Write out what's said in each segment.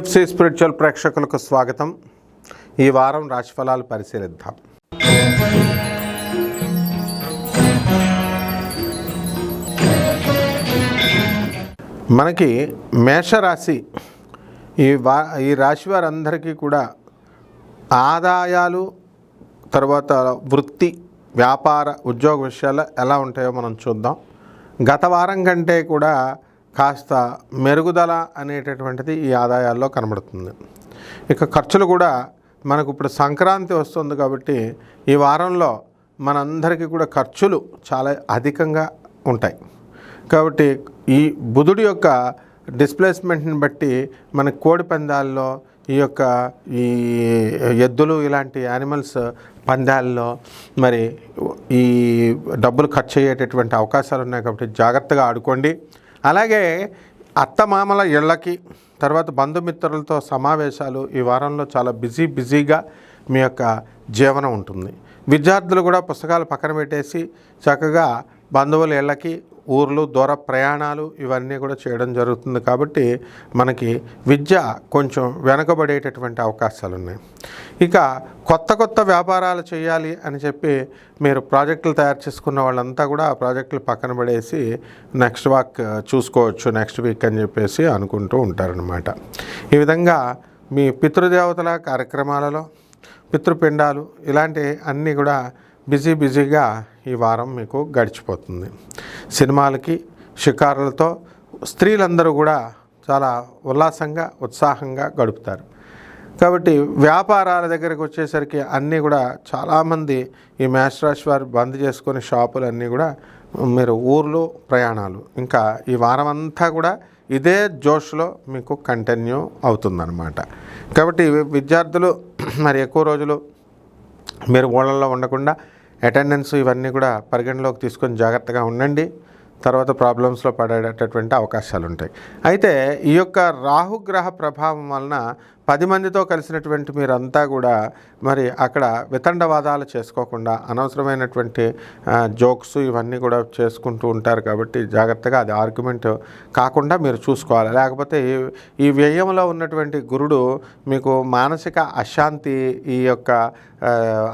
TFC spiritual ప్రేక్షకులకు స్వాగతం. ఈ వారం రాశిఫలాలు పరిశీలిద్దాం. మనకి మేషరాశి ఈ రాశి వారందరికీ కూడా ఆదాయాలు, తర్వాత వృత్తి, వ్యాపార, ఉద్యోగ విషయాలు ఎలా ఉంటాయో మనం చూద్దాం. గత వారం కంటే కూడా కాస్త మెరుగుదల అనేటటువంటిది ఈ ఆదాయాల్లో కనబడుతుంది. ఇక ఖర్చులు కూడా మనకు ఇప్పుడు సంక్రాంతి వస్తుంది కాబట్టి ఈ వారంలో మనందరికీ కూడా ఖర్చులు చాలా అధికంగా ఉంటాయి. కాబట్టి ఈ బుధుడి యొక్క డిస్ప్లేస్మెంట్ని బట్టి మన కోడి పందాల్లో ఈ ఎద్దులు ఇలాంటి యానిమల్స్ పందాల్లో మరి ఈ డబ్బులు ఖర్చు అయ్యేటటువంటి అవకాశాలు ఉన్నాయి. కాబట్టి జాగ్రత్తగా ఆడుకోండి. అలాగే అత్తమామల ఇళ్ళకి, తర్వాత బంధుమిత్రులతో సమావేశాలు ఈ వారంలో చాలా బిజీగా మీ యొక్క జీవనం ఉంటుంది. విద్యార్థులు కూడా పుస్తకాలు పక్కన పెట్టేసి చక్కగా బంధువుల ఇళ్ళకి, ఊర్లు, దూర ప్రయాణాలు ఇవన్నీ కూడా చేయడం జరుగుతుంది. కాబట్టి మనకి విద్య కొంచెం వెనకబడేటటువంటి అవకాశాలు ఉన్నాయి. ఇక కొత్త వ్యాపారాలు చేయాలి అని చెప్పి మీరు ప్రాజెక్టులు తయారు చేసుకున్న వాళ్ళంతా కూడా ఆ ప్రాజెక్టులు పక్కన పడేసి నెక్స్ట్ వీక్ అని చెప్పేసి అనుకుంటూ ఉంటారనమాట. ఈ విధంగా మీ పితృదేవతల కార్యక్రమాలలో పితృపిండాలు ఇలాంటి అన్నీ కూడా బిజీగా ఈ వారం మీకు గడిచిపోతుంది. సినిమాలకి, షికారులతో స్త్రీలందరూ కూడా చాలా ఉత్సాహంగా గడుపుతారు. కాబట్టి వ్యాపారాల దగ్గరికి వచ్చేసరికి అన్నీ కూడా చాలామంది ఈ మేషరాశి వారు బంద్ చేసుకునే షాపులు అన్నీ కూడా మీరు ఊర్లు, ప్రయాణాలు, ఇంకా ఈ వారం అంతా కూడా ఇదే జోష్లో మీకు కంటిన్యూ అవుతుందన్నమాట. కాబట్టి విద్యార్థులు మరి ఎక్కువ రోజులు మీరు ఊళ్ళల్లో ఉండకుండా అటెండెన్స్ ఇవన్నీ కూడా పరిగణలోకి తీసుకొని జాగ్రత్తగా ఉండండి. తర్వాత ప్రాబ్లమ్స్లో పడేటటువంటి అవకాశాలు ఉంటాయి. అయితే ఈ యొక్క రాహుగ్రహ ప్రభావం వలన 10 మందితో కలిసినటువంటి మీరంతా కూడా మరి అక్కడ వితండవాదాలు చేసుకోకుండా అనవసరమైనటువంటి జోక్స్ ఇవన్నీ కూడా చేసుకుంటూ ఉంటారు. కాబట్టి జాగ్రత్తగా అది ఆర్గ్యుమెంట్ కాకుండా మీరు చూసుకోవాలి. లేకపోతే ఈ వ్యయంలో ఉన్నటువంటి గురుడు మీకు మానసిక అశాంతి, ఈ యొక్క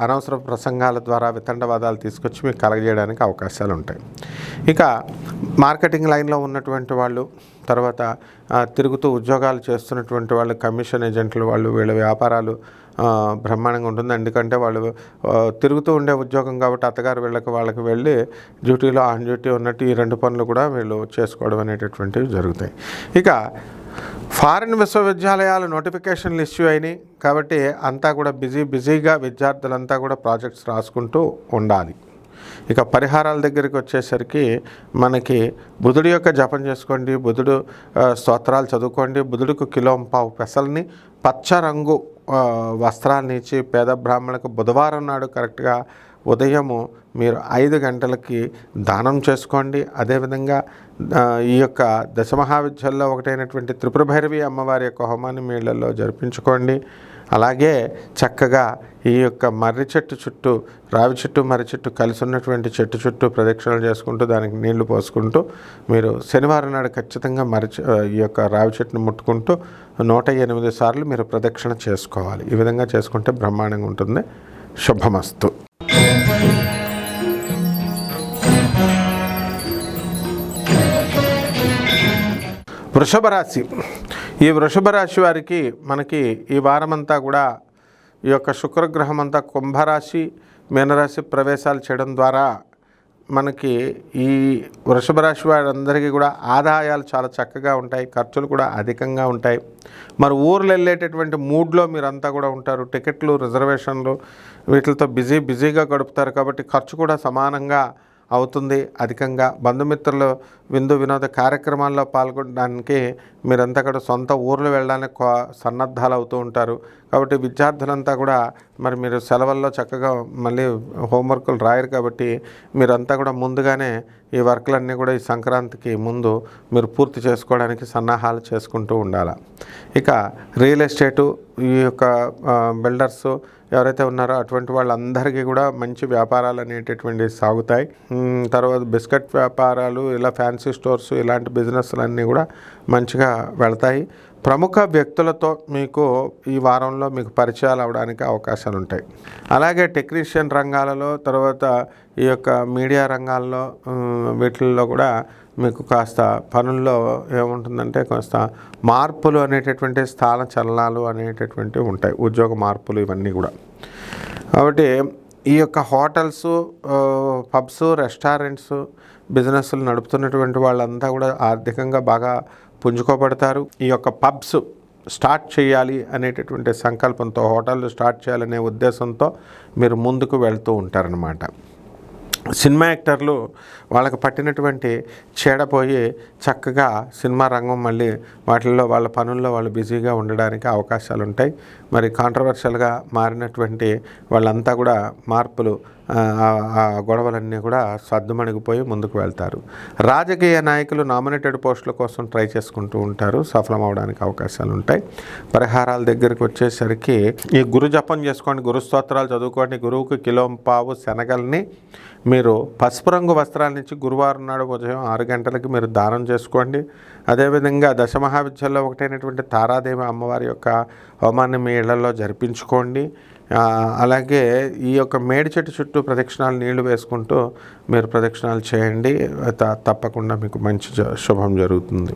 అనవసర ప్రసంగాల ద్వారా వితండవాదాలు తీసుకొచ్చి మీకు కలగజేయడానికి అవకాశాలు ఉంటాయి. ఇక మార్కెటింగ్ లైన్లో ఉన్నటువంటి వాళ్ళు, తర్వాత తిరుగుతూ ఉద్యోగాలు చేస్తున్నటువంటి వాళ్ళు, కమిషన్ ఏజెంట్లు వాళ్ళు, వీళ్ళ వ్యాపారాలు బ్రహ్మాండంగా ఉంటుంది. ఎందుకంటే వాళ్ళు తిరుగుతూ ఉండే ఉద్యోగం కాబట్టి అత్తగారు వాళ్ళకి వెళ్ళి డ్యూటీలో ఆన్ డ్యూటీ ఉన్నట్టు ఈ 2 పనులు కూడా వీళ్ళు చేసుకోవడం అనేటటువంటివి జరుగుతాయి. ఇక ఫారిన్ విశ్వవిద్యాలయాలు నోటిఫికేషన్లు ఇష్యూ అయినాయి కాబట్టి అంతా కూడా బిజీగా విద్యార్థులంతా కూడా ప్రాజెక్ట్స్ రాసుకుంటూ ఉండాలి. ఇక పరిహారాల దగ్గరికి వచ్చేసరికి మనకి బుధుడి యొక్క జపం చేసుకోండి, బుధుడు స్తోత్రాలు చదువుకోండి, బుధుడికి 1.5 కిలో పెసల్ని పచ్చ రంగు వస్త్రాన్ని ఇచ్చి పేద బ్రాహ్మణులకు బుధవారం నాడు కరెక్ట్గా ఉదయము మీరు 5 గంటలకి దానం చేసుకోండి. అదేవిధంగా ఈ యొక్క దశమహావిద్యల్లో ఒకటైనటువంటి త్రిపుర భైరవి అమ్మవారి యొక్క హోమాన్ని మీ ఇళ్లలో జరిపించుకోండి. అలాగే చక్కగా ఈ యొక్క మర్రి చెట్టు చుట్టూ, రావి చెట్టు, మర్రి చెట్టు కలిసి ఉన్నటువంటి చెట్టు చుట్టూ ప్రదక్షిణలు చేసుకుంటూ దానికి నీళ్లు పోసుకుంటూ మీరు శనివారం నాడు ఖచ్చితంగా ఈ యొక్క రావి చెట్టును ముట్టుకుంటూ 108 సార్లు మీరు ప్రదక్షిణ చేసుకోవాలి. ఈ విధంగా చేసుకుంటే బ్రహ్మాండంగా ఉంటుంది. శుభమస్తు. వృషభ రాశి. ఈ వృషభ రాశి వారికి మనకి ఈ వారమంతా కూడా ఈ యొక్క శుక్రగ్రహం అంతా కుంభరాశి, మీనరాశి ప్రవేశాలు చేయడం ద్వారా మనకి ఈ వృషభ రాశి వారందరికీ కూడా ఆదాయాలు చాలా చక్కగా ఉంటాయి, ఖర్చులు కూడా అధికంగా ఉంటాయి. మరి ఊర్లు వెళ్ళేటటువంటి మూడ్లో మీరంతా కూడా ఉంటారు. టికెట్లు, రిజర్వేషన్లు వీటితో బిజీగా గడుపుతారు. కాబట్టి ఖర్చు కూడా సమానంగా అవుతుంది అధికంగా. బంధుమిత్రులు విందు వినోద కార్యక్రమాల్లో పాల్గొనడానికి మీరంతా కూడా సొంత ఊర్లు వెళ్ళడానికి సన్నద్ధాలు అవుతూ ఉంటారు. కాబట్టి విద్యార్థులంతా కూడా మరి మీరు సెలవుల్లో చక్కగా మళ్ళీ హోంవర్కులు రాయరు కాబట్టి మీరంతా కూడా ముందుగానే ఈ వర్క్లన్నీ కూడా ఈ సంక్రాంతికి ముందు మీరు పూర్తి చేసుకోవడానికి సన్నాహాలు చేసుకుంటూ ఉండాలి. ఇక రియల్ ఎస్టేటు, ఈ యొక్క బిల్డర్స్ ఎవరైతే ఉన్నారో అటువంటి వాళ్ళందరికీ కూడా మంచి వ్యాపారాలు అనేటటువంటివి సాగుతాయి. తర్వాత బిస్కెట్ వ్యాపారాలు, ఇలా ఫ్యాన్సీ స్టోర్స్, ఇలాంటి బిజినెస్లు అన్నీ కూడా మంచిగా వెళ్తాయి. ప్రముఖ వ్యక్తులతో మీకు ఈ వారంలో మీకు పరిచయాలు అవడానికి అవకాశాలు ఉంటాయి. అలాగే టెక్నీషియన్ రంగాలలో, తర్వాత ఈ యొక్క మీడియా రంగాల్లో వీటిల్లో కూడా మీకు కాస్త పనుల్లో ఏముంటుందంటే కాస్త మార్పులు అనేటటువంటి స్థాన చలనాలు అనేటటువంటివి ఉంటాయి, ఉద్యోగ మార్పులు ఇవన్నీ కూడా. కాబట్టి ఈ యొక్క హోటల్స్, పబ్స్, రెస్టారెంట్స్ బిజినెస్లు నడుపుతున్నటువంటి వాళ్ళంతా కూడా ఆర్థికంగా బాగా పుంజుకోబడతారు. ఈ యొక్క పబ్స్ స్టార్ట్ చేయాలి అనేటటువంటి సంకల్పంతో, హోటళ్ళు స్టార్ట్ చేయాలనే ఉద్దేశంతో మీరు ముందుకు వెళ్తూ ఉంటారనమాట. సినిమా యాక్టర్లు వాళ్ళకి పట్టినటువంటి చీడపోయి చక్కగా సినిమా రంగం మళ్ళీ వాటిల్లో వాళ్ళ పనుల్లో వాళ్ళు బిజీగా ఉండడానికి అవకాశాలు ఉంటాయి. మరి కాంట్రవర్షియల్గా మారినటువంటి వాళ్ళంతా కూడా మార్పులు, ఆ గొడవలన్నీ కూడా సద్దుమణిగిపోయి ముందుకు వెళ్తారు. రాజకీయ నాయకులు నామినేటెడ్ పోస్టుల కోసం ట్రై చేసుకుంటూ ఉంటారు, సఫలం అవడానికి అవకాశాలు ఉంటాయి. పరిహారాల దగ్గరికి వచ్చేసరికి ఈ గురు జపం చేసుకోండి, గురు స్తోత్రాలు చదువుకోండి. గురువుకి కిలోంపావు శనగల్ని మీరు పసుపు రంగు వస్త్రాల నుంచి గురువారం నాడు ఉదయం 6 గంటలకి మీరు దానం చేసుకోండి. అదేవిధంగా దశమహావిద్యల్లో ఒకటైనటువంటి తారాదేవి అమ్మవారి యొక్క హోమాన్ని మీ ఇళ్లలో జరిపించుకోండి. అలాగే ఈ యొక్క మేడి చెట్టు చుట్టూ ప్రదక్షిణాలు నీళ్లు వేసుకుంటూ మీరు ప్రదక్షిణాలు చేయండి, తప్పకుండా మీకు మంచి శుభం జరుగుతుంది.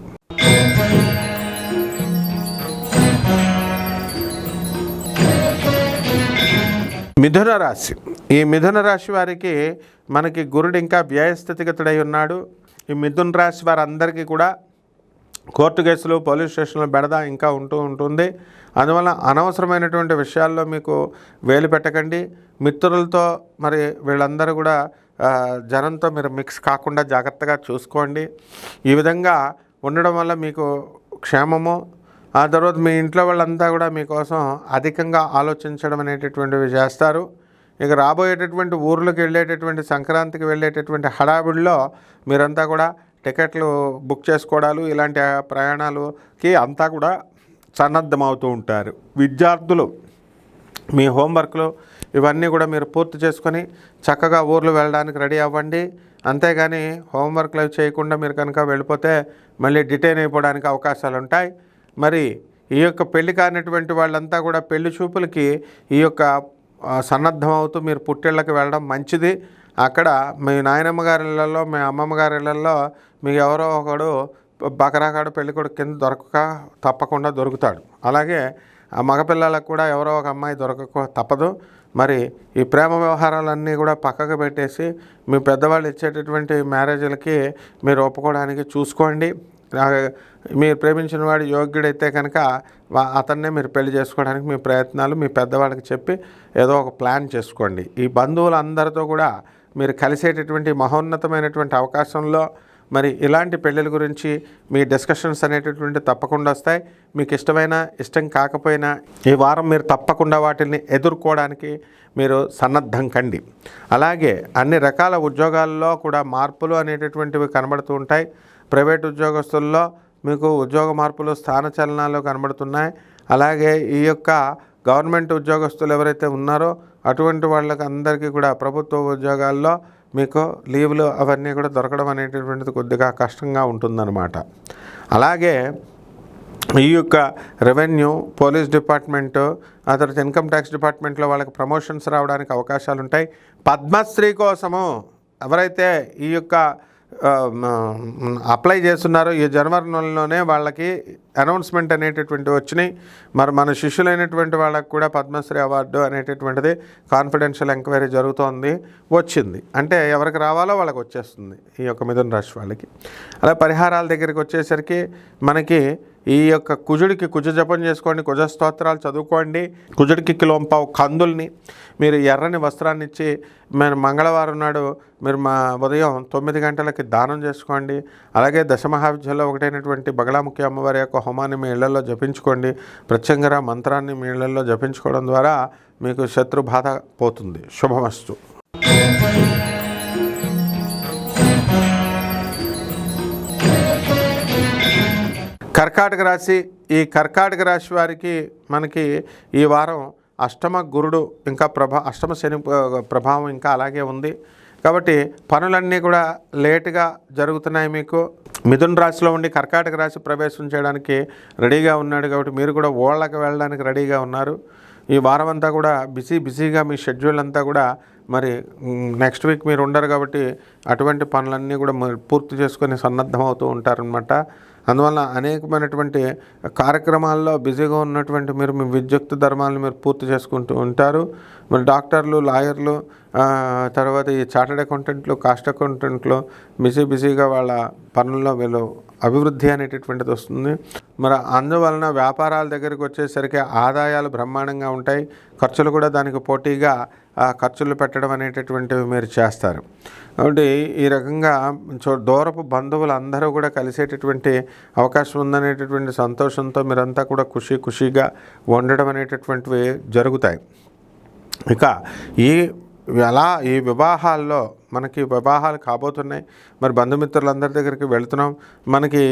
మిథున రాశి. ఈ మిథున రాశి వారికి మనకి గురుడు ఇంకా వ్యయస్థితిగతుడై ఉన్నాడు. ఈ మిథున రాశి వారందరికీ కూడా కోర్టు కేసులు, పోలీస్ స్టేషన్లో బెడద ఇంకా ఉంటుంది. అందువల్ల అనవసరమైనటువంటి విషయాల్లో మీకు వేలు పెట్టకండి. మిత్రులతో మరి వీళ్ళందరూ కూడా జనంతో మీరు మిక్స్ కాకుండా జాగ్రత్తగా చూసుకోండి. ఈ విధంగా ఉండడం వల్ల మీకు క్షేమము. ఆ తర్వాత మీ ఇంట్లో వాళ్ళంతా కూడా మీకోసం అధికంగా ఆలోచించడం అనేటటువంటివి చేస్తారు. ఇక రాబోయేటటువంటి ఊర్లకు వెళ్ళేటటువంటి, సంక్రాంతికి వెళ్ళేటటువంటి హడావిడిలో మీరంతా కూడా టికెట్లు బుక్ చేసుకోవడాలు, ఇలాంటి ప్రయాణాలకి అంతా కూడా సన్నద్ధమవుతూ ఉంటారు. విద్యార్థులు మీ హోంవర్క్లు ఇవన్నీ కూడా మీరు పూర్తి చేసుకొని చక్కగా ఊర్లు వెళ్ళడానికి రెడీ అవ్వండి. అంతేగాని హోంవర్క్లు అవి చేయకుండా మీరు కనుక వెళ్ళిపోతే మళ్ళీ డిటైన్ అయిపోవడానికి అవకాశాలు ఉంటాయి. మరి ఈ యొక్క పెళ్లి కానిటువంటి వాళ్ళంతా కూడా పెళ్లి చూపులకి ఈ యొక్క సన్నద్ధం అవుతూ మీరు పుట్టిళ్ళకి వెళ్ళడం మంచిది. అక్కడ మీ నాయనమ్మ గారి ఇళ్లలో, మీ అమ్మమ్మ గారి ఇళ్లలో మీకు ఎవరో ఒకడు బకరాగాడు పెళ్ళికొడుకు కింద దొరకక తప్పకుండా దొరుకుతాడు. అలాగే ఆ మగపిల్లలకు కూడా ఎవరో ఒక అమ్మాయి దొరకక తప్పదు. మరి ఈ ప్రేమ వ్యవహారాలన్నీ కూడా పక్కకు పెట్టేసి మీ పెద్దవాళ్ళు ఇచ్చేటటువంటి మ్యారేజ్లకి మీరు ఒప్పుకోవడానికి చూసుకోండి. మీరు ప్రేమించిన వాడు యోగ్యుడైతే కనుక అతన్నే మీరు పెళ్లి చేసుకోవడానికి మీ ప్రయత్నాలు మీ పెద్దవాళ్ళకి చెప్పి ఏదో ఒక ప్లాన్ చేసుకోండి. ఈ బంధువులందరితో కూడా మీరు కలిసేటటువంటి మహోన్నతమైనటువంటి అవకాశంలో మరి ఇలాంటి పెళ్ళిళ్ళ గురించి మీ డిస్కషన్స్ అనేటటువంటి తప్పకుండా వస్తాయి. మీకు ఇష్టం కాకపోయినా ఈ వారం మీరు తప్పకుండా వాటిని ఎదుర్కోవడానికి మీరు సన్నద్ధం కండి. అలాగే అన్ని రకాల ఉద్యోగాల్లో కూడా మార్పులు అనేటటువంటివి కనబడుతూ ఉంటాయి. ప్రైవేట్ ఉద్యోగస్తుల్లో మీకు ఉద్యోగ మార్పులు, స్థానచలనాలు కనబడుతున్నాయి. అలాగే ఈ యొక్క గవర్నమెంట్ ఉద్యోగస్తులు ఎవరైతే ఉన్నారో అటువంటి వాళ్ళకి అందరికీ కూడా ప్రభుత్వ ఉద్యోగాల్లో మీకు లీవ్లు అవన్నీ కూడా దొరకడం అనేటటువంటిది కొద్దిగా కష్టంగా ఉంటుందన్నమాట. అలాగే ఈ యొక్క రెవెన్యూ, పోలీస్ డిపార్ట్మెంటు, ఆ తర్వాత ఇన్కమ్ ట్యాక్స్ డిపార్ట్మెంట్లో వాళ్ళకి ప్రమోషన్స్ రావడానికి అవకాశాలు ఉంటాయి. పద్మశ్రీ కోసము ఎవరైతే ఈ యొక్క అప్లై చేస్తున్నారో ఈ జనవరి నెలలోనే వాళ్ళకి అనౌన్స్మెంట్ అనేటటువంటి వచ్చినాయి. మరి మన శిష్యులైనటువంటి వాళ్ళకి కూడా పద్మశ్రీ అవార్డు అనేటటువంటిది కాన్ఫిడెన్షియల్ ఎంక్వైరీ జరుగుతోంది, వచ్చింది. అంటే ఎవరికి రావాలో వాళ్ళకి వచ్చేస్తుంది ఈ యొక్క మిథున రాశి వాళ్ళకి. అలా పరిహారాల దగ్గరికి వచ్చేసరికి మనకి ఈ యొక్క కుజుడికి కుజ జపం చేసుకోండి, కుజ స్తోత్రాలు చదువుకోండి. కుజుడికి కిలోంపావు కందుల్ని మీరు ఎర్రని వస్త్రాన్ని ఇచ్చి మీరు మంగళవారం నాడు మీరు ఉదయం 9 గంటలకి దానం చేసుకోండి. అలాగే దశమహావిద్యలో ఒకటైనటువంటి బగళాముఖి అమ్మవారి యొక్క హోమాన్ని మీ ఇళ్లలో జపించుకోండి. ప్రత్యంగర మంత్రాన్ని మీ ఇళ్లలో జపించుకోవడం ద్వారా మీకు శత్రు బాధ పోతుంది. శుభమస్తు. కర్కాటక రాశి. ఈ కర్కాటక రాశి వారికి మనకి ఈ వారం అష్టమ గురుడు ఇంకా అష్టమ శని ప్రభావం ఇంకా అలాగే ఉంది. కాబట్టి పనులన్నీ కూడా లేటుగా జరుగుతున్నాయి. మీకు మిథున రాశిలో ఉండి కర్కాటక రాశి ప్రవేశం చేయడానికి రెడీగా ఉన్నాడు కాబట్టి మీరు కూడా ఓళ్ళకి వెళ్ళడానికి రెడీగా ఉన్నారు. ఈ వారం అంతా కూడా బిజీగా మీ షెడ్యూల్ అంతా కూడా మరి నెక్స్ట్ వీక్ మీరు ఉండరు కాబట్టి అటువంటి పనులన్నీ కూడా పూర్తి చేసుకొని సన్నద్ధమవుతూ ఉంటారనమాట. అందువల్ల అనేకమైనటువంటి కార్యక్రమాల్లో బిజీగా ఉన్నటువంటి మీరు మీ విద్యుక్త ధర్మాలను మీరు పూర్తి చేసుకుంటూ ఉంటారు. మరి డాక్టర్లు, లాయర్లు, తర్వాత ఈ చార్టెడ్ అకౌంటెంట్లు, కాస్ట్ అకౌంటెంట్లు బిజీగా వాళ్ళ పనుల్లో వీళ్ళు అభివృద్ధి అనేటటువంటిది వస్తుంది. మరి అందువలన వ్యాపారాల దగ్గరికి వచ్చేసరికి ఆదాయాలు బ్రహ్మాండంగా ఉంటాయి. ఖర్చులు కూడా దానికి పోటీగా ఖర్చులు పెట్టడం అనేటటువంటివి మీరు చేస్తారు. కాబట్టి ఈ రకంగా దూరపు బంధువులు అందరూ కూడా కలిసేటటువంటి అవకాశం ఉందనేటటువంటి సంతోషంతో మీరంతా కూడా ఖుషీగా ఉండడం అనేటటువంటివి జరుగుతాయి. ఇక ఈ వివాహాల్లో మనకి వివాహాలు కాబోతున్నాయి. మరి బంధుమిత్రులందరి దగ్గరికి వెళుతున్నాం. మనకి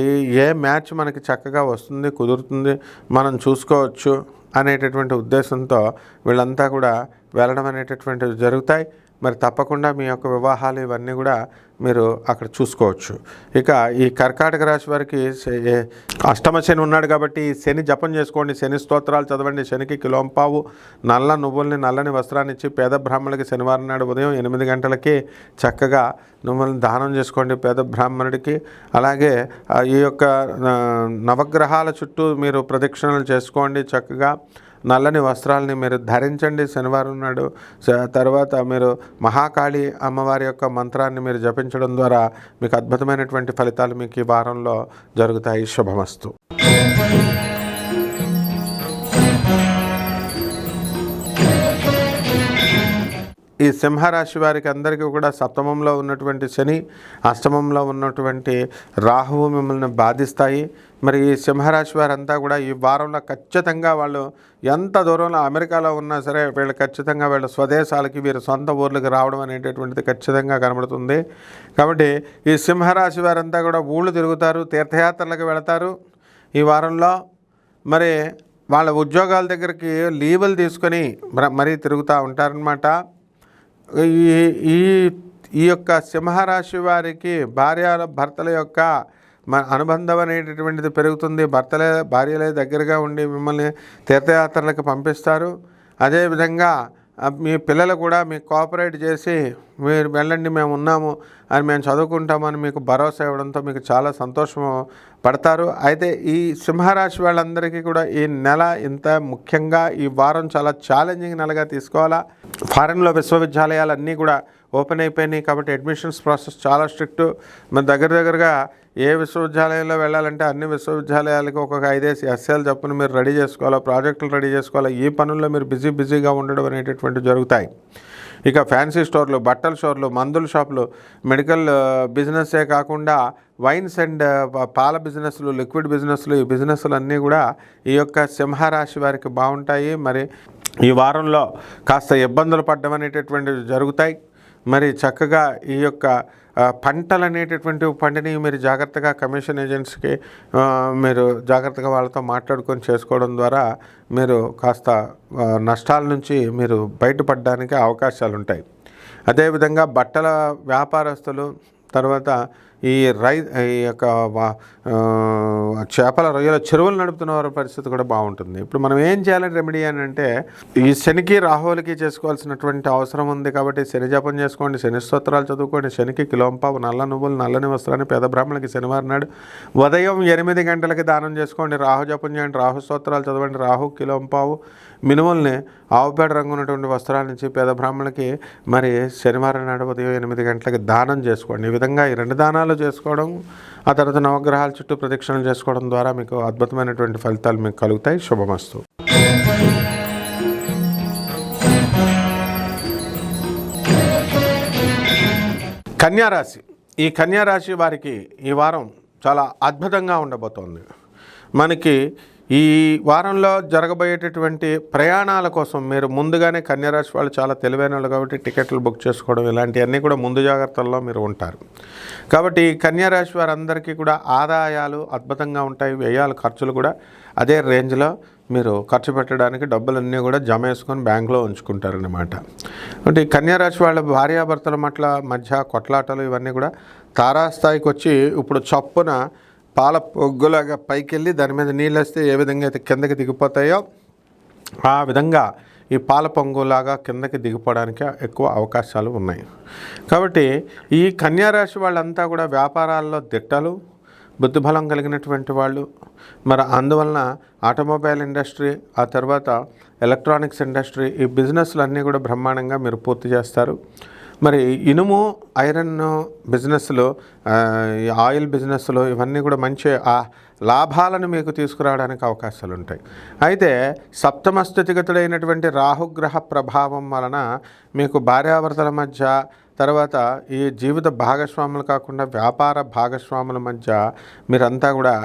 ఏ మ్యాచ్ మనకి చక్కగా వస్తుంది, కుదురుతుంది, మనం చూసుకోవచ్చు అనేటటువంటి ఉద్దేశంతో వీళ్ళంతా కూడా వెళ్ళడం అనేటటువంటివి జరుగుతాయి. మరి తప్పకుండా మీ యొక్క వివాహాలు ఇవన్నీ కూడా మీరు అక్కడ చూసుకోవచ్చు. ఇక ఈ కర్కాటక రాశి వారికి అష్టమ శని ఉన్నాడు కాబట్టి శని జపం చేసుకోండి, శని స్తోత్రాలు చదవండి. శనికి కిలోంపావు నల్ల నువ్వుల్ని, నల్లని వస్త్రాన్ని ఇచ్చి పేద బ్రాహ్మణుడికి శనివారం నాడు ఉదయం 8 గంటలకి చక్కగా నువ్వులను దానం చేసుకోండి పేద బ్రాహ్మణుడికి. అలాగే ఈ యొక్క నవగ్రహాల చుట్టూ మీరు ప్రదక్షిణలు చేసుకోండి. చక్కగా నల్లని వస్త్రాలని మీరు ధరించండి శనివారం నాడు. తర్వాత మీరు మహాకాళి అమ్మవారి యొక్క మంత్రాన్ని మీరు జపించడం ద్వారా మీకు అద్భుతమైనటువంటి ఫలితాలు మీకు ఈ వారంలో జరుగుతాయి. శుభమస్తు. ఈ సింహరాశి వారికి అందరికీ కూడా సప్తమంలో ఉన్నటువంటి శని, అష్టమంలో ఉన్నటువంటి రాహువు మిమ్మల్ని బాధిస్తాయి. మరి ఈ సింహరాశి వారంతా కూడా ఈ వారంలో ఖచ్చితంగా వాళ్ళు ఎంత దూరంలో అమెరికాలో ఉన్నా సరే వీళ్ళు ఖచ్చితంగా వీళ్ళ స్వదేశాలకి, వీరి సొంత ఊర్లకి రావడం అనేటటువంటిది ఖచ్చితంగా కనబడుతుంది. కాబట్టి ఈ సింహరాశి వారంతా కూడా ఊళ్ళు తిరుగుతారు, తీర్థయాత్రలకు వెళతారు ఈ వారంలో. మరి వాళ్ళ ఉద్యోగాల దగ్గరికి లీవులు తీసుకొని మరీ తిరుగుతూ ఉంటారనమాట. ఈ యొక్క సింహరాశి వారికి భర్తల యొక్క అనుబంధం అనేటటువంటిది పెరుగుతుంది. భార్యలే దగ్గరగా ఉండి మిమ్మల్ని తీర్థయాత్రలకు పంపిస్తారు. అదేవిధంగా మీ పిల్లలు కూడా మీకు కోఆపరేట్ చేసి మీరు వెళ్ళండి, మేము ఉన్నాము అని, మేము చదువుకుంటామని మీకు భరోసా ఇవ్వడంతో మీకు చాలా సంతోషం పడతారు. అయితే ఈ సింహరాశి వాళ్ళందరికీ కూడా ఈ నెల ఇంత ముఖ్యంగా ఈ వారం చాలా ఛాలెంజింగ్ నెలగా తీసుకోవాలా. ఫారెన్లో విశ్వవిద్యాలయాలన్నీ కూడా ఓపెన్ అయిపోయినాయి కాబట్టి అడ్మిషన్స్ ప్రాసెస్ చాలా స్ట్రిక్ట్. మన దగ్గరగా ఏ విశ్వవిద్యాలయంలో వెళ్ళాలంటే అన్ని విశ్వవిద్యాలయాలకు ఒక్కొక్క 5 ఎస్ఏలు చొప్పున మీరు రెడీ చేసుకోవాలా, ప్రాజెక్టులు రెడీ చేసుకోవాలా. ఈ పనుల్లో మీరు బిజీగా ఉండడం అనేటటువంటివి జరుగుతాయి. ఇక ఫ్యాన్సీ స్టోర్లు, బట్టల స్టోర్లు, మందుల షాపులు, మెడికల్ బిజినెస్సే కాకుండా వైన్స్ అండ్ పాల బిజినెస్లు, లిక్విడ్ బిజినెస్లు, ఈ బిజినెస్లు అన్నీ కూడా ఈ యొక్క సింహరాశి వారికి బాగుంటాయి. మరి ఈ వారంలో కాస్త ఇబ్బందులు పడడం అనేటటువంటివి జరుగుతాయి. మరి చక్కగా ఈ యొక్క పంటలు అనేటటువంటి పంటని మీరు జాగ్రత్తగా కమిషన్ ఏజెంట్స్కి మీరు జాగ్రత్తగా వాళ్ళతో మాట్లాడుకొని చేసుకోవడం ద్వారా మీరు కాస్త నష్టాల నుంచి మీరు బయటపడడానికి అవకాశాలు ఉంటాయి. అదేవిధంగా బట్టల వ్యాపారస్తులు, తర్వాత ఈ యొక్క చేపల రొయ్యల చెరువులు నడుపుతున్న వారి పరిస్థితి కూడా బాగుంటుంది. ఇప్పుడు మనం ఏం చేయాలని రెమెడీ అని అంటే ఈ శనికి రాహువులకి చేసుకోవాల్సినటువంటి అవసరం ఉంది. కాబట్టి శని జపం చేసుకోండి, శని స్తోత్రాలు చదువుకోండి. శనికి కిలోంపావు నల్ల నువ్వులు, నల్లని వస్త్రాన్ని పేద బ్రాహ్మణులకి శనివారం నాడు ఉదయం 8 గంటలకి దానం చేసుకోండి. రాహు జపం చేయండి, రాహు స్తోత్రాలు చదవండి. రాహు కిలోంపావు మినుముల్ని ఆవుపేడ రంగు ఉన్నటువంటి వస్త్రాల నుంచి పేద బ్రాహ్మణులకి మరి శనివారం నాడు ఉదయం 8 గంటలకి దానం చేసుకోండి. ఈ విధంగా ఈ 2 దానాలు చేసుకోవడం, ఆ తర్వాత నవగ్రహాల చుట్టూ ప్రదక్షిణలు చేసుకోవడం ద్వారా మీకు అద్భుతమైనటువంటి ఫలితాలు మీకు కలుగుతాయి. శుభమస్తు. కన్యారాశి. ఈ కన్యారాశి వారికి ఈ వారం చాలా అద్భుతంగా ఉండబోతోంది. మనకి ఈ వారంలో జరగబోయేటటువంటి ప్రయాణాల కోసం మీరు ముందుగానే కన్యారాశి వాళ్ళు చాలా తెలివైన వాళ్ళు కాబట్టి టికెట్లు బుక్ చేసుకోవడం ఇలాంటివన్నీ కూడా ముందు జాగ్రత్తల్లో మీరు ఉంటారు. కాబట్టి కన్యారాశి వారందరికీ కూడా ఆదాయాలు అద్భుతంగా ఉంటాయి, వ్యయాలు ఖర్చులు కూడా అదే రేంజ్లో మీరు ఖర్చు పెట్టడానికి డబ్బులన్నీ కూడా జమ వేసుకొని బ్యాంకులో ఉంచుకుంటారనమాట. అంటే ఈ కన్యారాశి వాళ్ళ భార్యాభర్తల మధ్య కొట్లాటలు ఇవన్నీ కూడా తారాస్థాయికి వచ్చి ఇప్పుడు చప్పున పాల పొగ్గులాగా పైకి వెళ్ళి దాని మీద నీళ్ళు వేస్తే ఏ విధంగా అయితే కిందకి దిగిపోతాయో ఆ విధంగా ఈ పాల పొంగులాగా కిందకి దిగిపోవడానికి ఎక్కువ అవకాశాలు ఉన్నాయి. కాబట్టి ఈ కన్యారాశి వాళ్ళంతా కూడా వ్యాపారాల్లో దిట్టలు, బుద్ధిబలం కలిగినటువంటి వాళ్ళు. మరి అందువలన ఆటోమొబైల్ ఇండస్ట్రీ, ఆ తర్వాత ఎలక్ట్రానిక్స్ ఇండస్ట్రీ, ఈ బిజినెస్లు అన్నీ కూడా బ్రహ్మాండంగా మీరు పూర్తి చేస్తారు. మరి ఇనుము, ఐరన్ బిజినెస్లు, ఆయిల్ బిజినెస్లు ఇవన్నీ కూడా మంచి లాభాలను మీకు తీసుకురావడానికి అవకాశాలు ఉంటాయి. అయితే సప్తమ స్థితిగతుడైనటువంటి రాహుగ్రహ ప్రభావం వలన మీకు భార్యాభర్తల మధ్య, తర్వాత ఈ జీవిత భాగస్వాములు కాకుండా వ్యాపార భాగస్వాముల మధ్య మీరంతా కూడా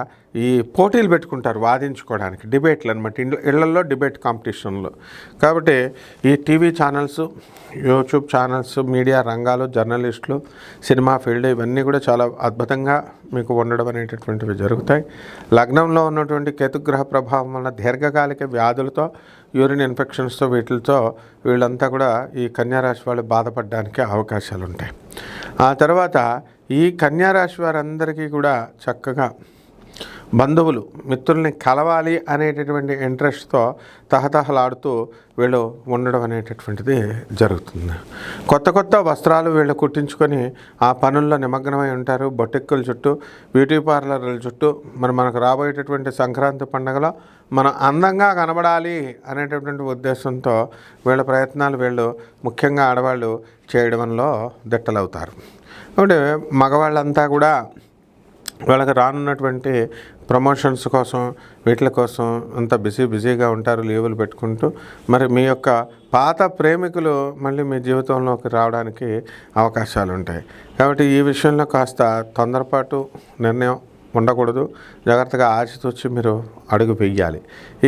ఈ పోటీలు పెట్టుకుంటారు వాదించుకోవడానికి, డిబేట్లు అనమాట, ఇళ్లలో డిబేట్ కాంపిటీషన్లు. కాబట్టి ఈ TV channels, YouTube channels, media రంగాలు, జర్నలిస్టులు, సినిమా ఫీల్డ్ ఇవన్నీ కూడా చాలా అద్భుతంగా మీకు ఉండడం అనేటటువంటివి జరుగుతాయి. లగ్నంలో ఉన్నటువంటి కేతుగ్రహ ప్రభావం వల్ల దీర్ఘకాలిక వ్యాధులతో, యూరిన్ ఇన్ఫెక్షన్స్తో వీళ్ళంతా కూడా ఈ కన్యారాశి వాళ్ళు బాధపడడానికి అవకాశాలు ఉంటాయి. ఆ తర్వాత ఈ కన్యారాశి వారందరికీ కూడా చక్కగా బంధువులు, మిత్రుల్ని కలవాలి అనేటటువంటి ఇంట్రెస్ట్తో తహతహలాడుతూ వీళ్ళు ఉండడం అనేటటువంటిది జరుగుతుంది. కొత్త వస్త్రాలు వీళ్ళు కుట్టించుకొని ఆ పనుల్లో నిమగ్నమై ఉంటారు. బొటిక్కుల చుట్టూ, బ్యూటీ పార్లర్ల చుట్టూ. మనకు రాబోయేటటువంటి సంక్రాంతి పండుగలో మనం అందంగా కనబడాలి అనేటటువంటి ఉద్దేశంతో వీళ్ళ ప్రయత్నాలు ముఖ్యంగా ఆడవాళ్ళు చేయడంలో దిట్టలవుతారు. కాబట్టి మగవాళ్ళంతా కూడా వాళ్ళకి రానున్నటువంటి ప్రమోషన్స్ కోసం, వీటి కోసం అంతా బిజీగా ఉంటారు, లీవులు పెట్టుకుంటూ. మరి మీ యొక్క పాత ప్రేమికులు మళ్ళీ మీ జీవితంలోకి రావడానికి అవకాశాలు ఉంటాయి. కాబట్టి ఈ విషయంలో కాస్త తొందరపాటు నిర్ణయం ఉండకూడదు. జాగ్రత్తగా ఆచితూచి మీరు అడుగు వెయ్యాలి.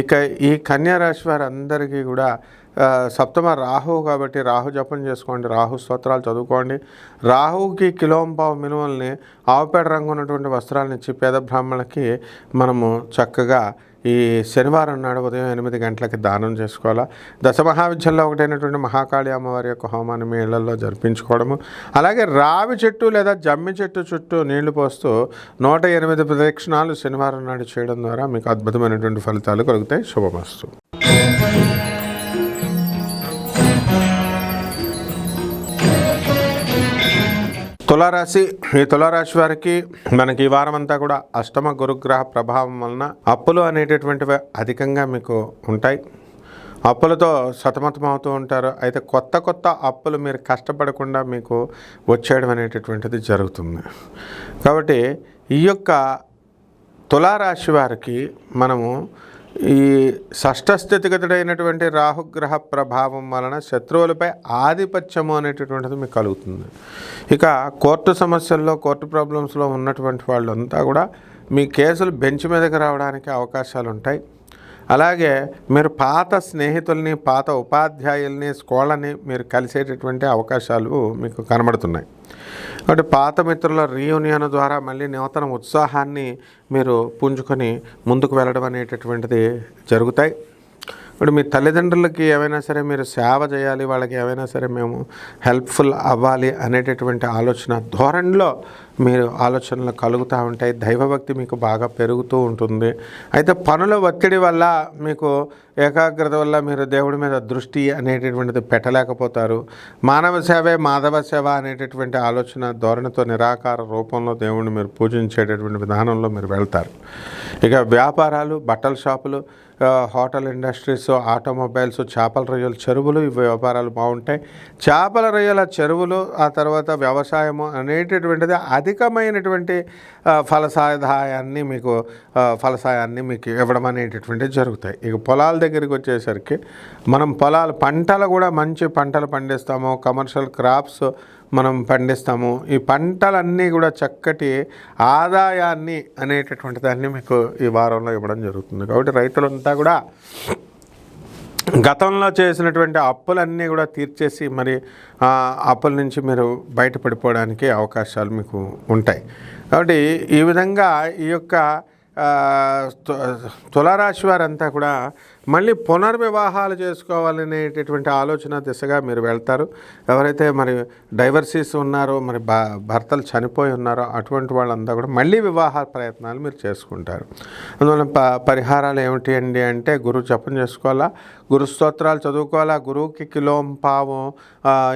ఇక ఈ కన్యారాశి వారందరికీ కూడా సప్తమ రాహువు కాబట్టి రాహు జపం చేసుకోండి, రాహు స్తోత్రాలు చదువుకోండి. రాహువుకి కిలోంపావు మినుముల్ని ఆవుపేడ రంగు ఉన్నటువంటి వస్త్రాలను ఇచ్చి పేద బ్రాహ్మణులకి మనము చక్కగా ఈ శనివారం నాడు ఉదయం 8 గంటలకి దానం చేసుకోవాలా. దశమహావిద్యల్లో ఒకటైనటువంటి మహాకాళి అమ్మవారి యొక్క హోమాన్ని మీ ఇళ్లలో జరిపించుకోవడము. అలాగే రావి చెట్టు లేదా జమ్మి చెట్టు చుట్టూ నీళ్లు పోస్తూ 108 ప్రదక్షిణాలు శనివారం నాడు చేయడం ద్వారా మీకు అద్భుతమైనటువంటి ఫలితాలు కలుగుతాయి. శుభమస్తు. తులారాశి. ఈ తులారాశి వారికి మనకి ఈ వారం అంతా కూడా అష్టమ గురుగ్రహ ప్రభావం వలన అప్పులు అనేటటువంటివి అధికంగా మీకు ఉంటాయి. అప్పులతో సతమతం అవుతూ ఉంటారు. అయితే కొత్త అప్పులు మీరు కష్టపడకుండా మీకు వచ్చేయడం అనేటటువంటిది జరుగుతుంది. కాబట్టి ఈ యొక్క తులారాశి వారికి మనము ఈ షష్ఠ స్థితిగతుడైనటువంటి రాహుగ్రహ ప్రభావం వలన శత్రువులపై ఆధిపత్యము అనేటటువంటిది మీకు కలుగుతుంది. ఇక కోర్టు సమస్యల్లో, కోర్టు ప్రాబ్లమ్స్లో ఉన్నటువంటి వాళ్ళంతా కూడా మీ కేసులు బెంచ్ మీదకి రావడానికి అవకాశాలు ఉంటాయి. అలాగే మీరు పాత స్నేహితుల్ని, పాత ఉపాధ్యాయుల్ని, స్కూళ్ళని మీరు కలిసేటటువంటి అవకాశాలు మీకు కనబడుతున్నాయి. కాబట్టి పాత మిత్రుల రీయూనియన్ ద్వారా మళ్ళీ నూతన ఉత్సాహాన్ని మీరు పుంజుకొని ముందుకు వెళ్ళడం అనేటటువంటిది జరుగుతాయి. ఇప్పుడు మీ తల్లిదండ్రులకి ఏమైనా సరే మీరు సేవ చేయాలి, వాళ్ళకి ఏమైనా సరే మేము హెల్ప్ఫుల్ అవ్వాలి అనేటటువంటి ఆలోచన ధోరణిలో మీరు ఆలోచనలు కలుగుతూ ఉంటాయి. దైవభక్తి మీకు బాగా పెరుగుతూ ఉంటుంది. అయితే పనుల ఒత్తిడి వల్ల మీకు ఏకాగ్రత వల్ల మీరు దేవుడి మీద దృష్టి అనేటటువంటిది పెట్టలేకపోతారు. మానవ సేవే మాధవ సేవ అనేటటువంటి ఆలోచన ధోరణితో నిరాకార రూపంలో దేవుడిని మీరు పూజించేటటువంటి విధానంలో మీరు వెళ్తారు. ఇక వ్యాపారాలు, బట్టల షాపులు, హోటల్ ఇండస్ట్రీస్, ఆటోమొబైల్స్, చేపల రొయ్యల చెరువులు, ఇవి వ్యాపారాలు బాగుంటాయి. చేపల రొయ్యల చెరువులు, ఆ తర్వాత వ్యవసాయము అనేటటువంటిది అధికమైనటువంటి ఫలసాయాన్ని మీకు ఇవ్వడం అనేటటువంటివి జరుగుతాయి. ఇక పొలాల దగ్గరికి వచ్చేసరికి మనం పంటలు కూడా మంచి పంటలు పండిస్తాము, కమర్షియల్ క్రాప్స్ మనం పండిస్తాము. ఈ పంటలన్నీ కూడా చక్కటి ఆదాయాన్ని అనేటటువంటి దాన్ని మీకు ఈ వారంలో ఇవ్వడం జరుగుతుంది. కాబట్టి రైతులంతా కూడా గతంలో చేసినటువంటి అప్పులన్నీ కూడా తీర్చేసి మరి అప్పుల నుంచి మీరు బయటపడిపోవడానికి అవకాశాలు మీకు ఉంటాయి. కాబట్టి ఈ విధంగా ఈ యొక్క తులారాశి వారంతా కూడా మళ్ళీ పునర్వివాహాలు చేసుకోవాలనేటటువంటి ఆలోచన దిశగా మీరు వెళ్తారు. ఎవరైతే మరి డైవర్సీస్ ఉన్నారో, మరి భర్తలు చనిపోయి ఉన్నారో అటువంటి వాళ్ళంతా కూడా మళ్ళీ వివాహ ప్రయత్నాలు మీరు చేసుకుంటారు. అందువల్ల పరిహారాలు ఏమిటి అండి అంటే, గురువు జపం చేసుకోవాలా, గురు స్తోత్రాలు చదువుకోవాలా, గురువుకి కిలోం పావు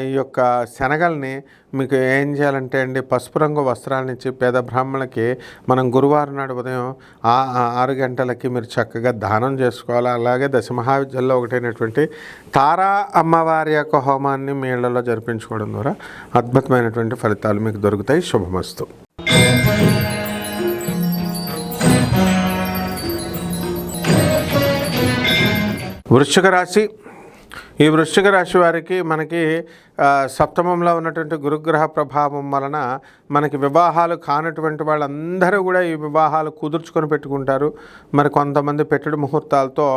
ఈ యొక్క శనగల్ని మీకు ఏం చేయాలంటే అండి, పసుపు రంగు వస్త్రాలను ఇచ్చి పేద బ్రాహ్మణులకి మనం గురువారం నాడు ఉదయం 6 గంటలకి మీరు చక్కగా దానం చేసుకోవాలి. అలాగే దశమహావిద్యల్లో ఒకటైనటువంటి తారా అమ్మవారి యొక్క హోమాన్ని మీ ఇళ్లలో జరిపించుకోవడం ద్వారా అద్భుతమైనటువంటి ఫలితాలు మీకు దొరుకుతాయి. శుభమస్తు. వృశ్చిక రాశి. ఈ వృశ్చిక రాశి వారికి మనకి సప్తమంలో ఉన్నటువంటి గురుగ్రహ ప్రభావం వలన మనకి వివాహాలు కానటువంటి వాళ్ళందరూ కూడా ఈ వివాహాలు కుదుర్చుకొని పెట్టుకుంటారు. మరి కొంతమంది పెట్టుడు ముహూర్తాలతో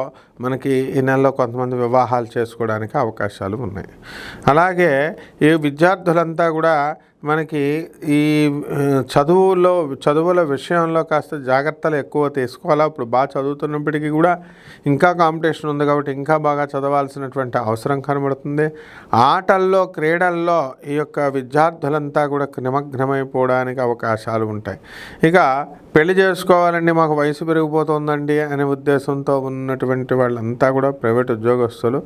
మనకి ఈ నెలలో కొంతమంది వివాహాలు చేసుకోవడానికి అవకాశాలు ఉన్నాయి. అలాగే ఈ విద్యార్థులంతా కూడా మనకి ఈ చదువుల విషయంలో కాస్త జాగ్రత్తలు ఎక్కువ తీసుకోవాలా. ఇప్పుడు బాగా చదువుతున్నప్పటికీ కూడా ఇంకా కాంపిటీషన్ ఉంది కాబట్టి ఇంకా బాగా చదవాల్సినటువంటి అవసరం కనబడుతుంది. ఆటల్లో, క్రీడల్లో ఈ యొక్క విద్యార్థులంతా కూడా నిమగ్నమైపోవడానికి అవకాశాలు ఉంటాయి. ఇక పెళ్లి చేసుకోవాలండి, మాకు వయసు పెరిగిపోతుందండి అనే ఉద్దేశంతో ఉన్నటువంటి వాళ్ళంతా కూడా ప్రైవేట్ ఉద్యోగస్తులు,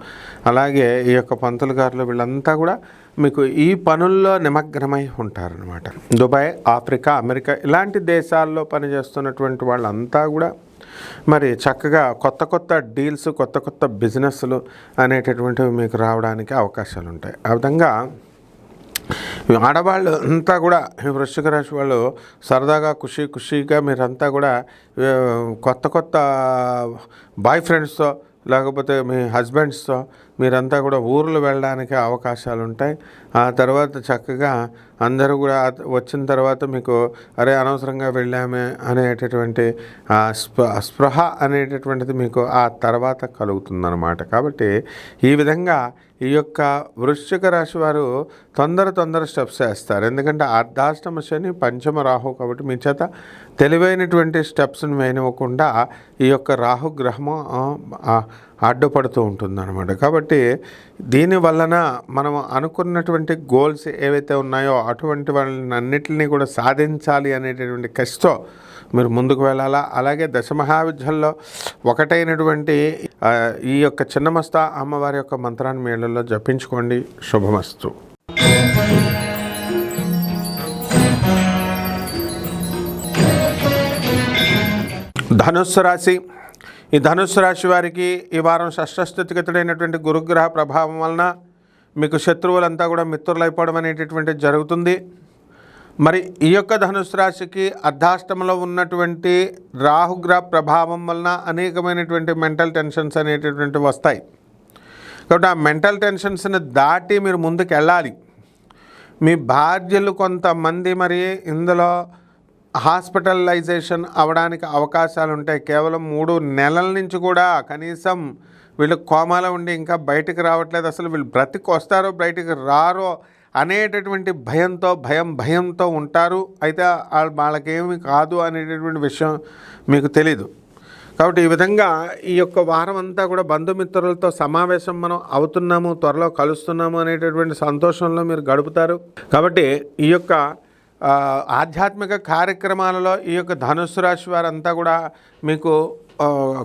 అలాగే ఈ యొక్క పంతులు గారులు, వీళ్ళంతా కూడా మీకు ఈ పనుల్లో నిమగ్నమై ఉంటారనమాట. దుబాయ్, ఆఫ్రికా, అమెరికా ఇలాంటి దేశాల్లో పనిచేస్తున్నటువంటి వాళ్ళంతా కూడా మరి చక్కగా కొత్త కొత్త డీల్స్, కొత్త కొత్త బిజినెస్లు అనేటటువంటివి మీకు రావడానికి అవకాశాలు ఉంటాయి. ఆ విధంగా ఆడవాళ్ళు అంతా కూడా వృశ్చిక రాశి వాళ్ళు సరదాగా ఖుషీగా మీరంతా కూడా కొత్త కొత్త బాయ్ ఫ్రెండ్స్తో లేకపోతే మీ హస్బెండ్స్తో మీరంతా కూడా ఊర్లు వెళ్ళడానికి అవకాశాలు ఉంటాయి. ఆ తర్వాత చక్కగా అందరూ కూడా వచ్చిన తర్వాత మీకు అరే అనవసరంగా వెళ్ళామే అనేటటువంటి స్పృహ అనేటటువంటిది మీకు ఆ తర్వాత కలుగుతుందన్నమాట. కాబట్టి ఈ విధంగా ఈ యొక్క వృశ్చిక రాశి వారు తొందర స్టెప్స్ వేస్తారు. ఎందుకంటే అర్ధాష్టమ శని, పంచమ రాహు కాబట్టి మీ చేత తెలివైనటువంటి స్టెప్స్ని వేయనివ్వకుండా ఈ యొక్క రాహుగ్రహము అడ్డుపడుతూ ఉంటుందన్నమాట. కాబట్టి దీని వలన మనం అనుకున్నటువంటి గోల్స్ ఏవైతే ఉన్నాయో అటువంటి వాళ్ళని అన్నిటినీ కూడా సాధించాలి అనేటటువంటి కసితో మీరు ముందుకు వెళ్ళాలా. అలాగే దశమహావిద్యల్లో ఒకటైనటువంటి ఈ యొక్క చిన్నమస్తా అమ్మవారి యొక్క మంత్రాన్ని మీ ఇళ్లలో జపించుకోండి. శుభమస్తు. ధనుస్సు రాశి. ఈ ధనుస్సు రాశి వారికి ఈ వారం షష్ఠస్థితిగతుడైనటువంటి గురుగ్రహ ప్రభావం వలన మీకు శత్రువులంతా కూడా మిత్రులైపోవడం అనేటటువంటిది జరుగుతుంది. మరి ఈ యొక్క ధనుస్సు రాశికి అర్ధాష్టమంలో ఉన్నటువంటి రాహుగ్రహ ప్రభావం వలన అనేకమైనటువంటి మెంటల్ టెన్షన్స్ అనేటటువంటివి వస్తాయి. కాబట్టి ఆ మెంటల్ టెన్షన్స్ని దాటి మీరు ముందుకు వెళ్ళాలి. మీ భార్యలు కొంతమంది మరి ఇందులో హాస్పిటలైజేషన్ అవ్వడానికి అవకాశాలు ఉంటాయి. కేవలం 3 నెలల నుంచి కూడా కనీసం వీళ్ళు కోమాలో ఉండి ఇంకా బయటకు రావట్లేదు, అసలు వీళ్ళు బ్రతికి వస్తారో బయటకు రారో అనేటటువంటి భయంతో ఉంటారు. అయితే వాళ్ళకేమి కాదు అనేటటువంటి విషయం మీకు తెలీదు. కాబట్టి ఈ విధంగా ఈ యొక్క వారం అంతా కూడా బంధుమిత్రులతో సమావేశం మనం అవుతున్నాము, త్వరలో కలుస్తున్నాము అనేటటువంటి సంతోషంలో మీరు గడుపుతారు. కాబట్టి ఈ యొక్క ఆధ్యాత్మిక కార్యక్రమాలలో ఈ యొక్క ధనుస్సు రాశి వారంతా కూడా మీకు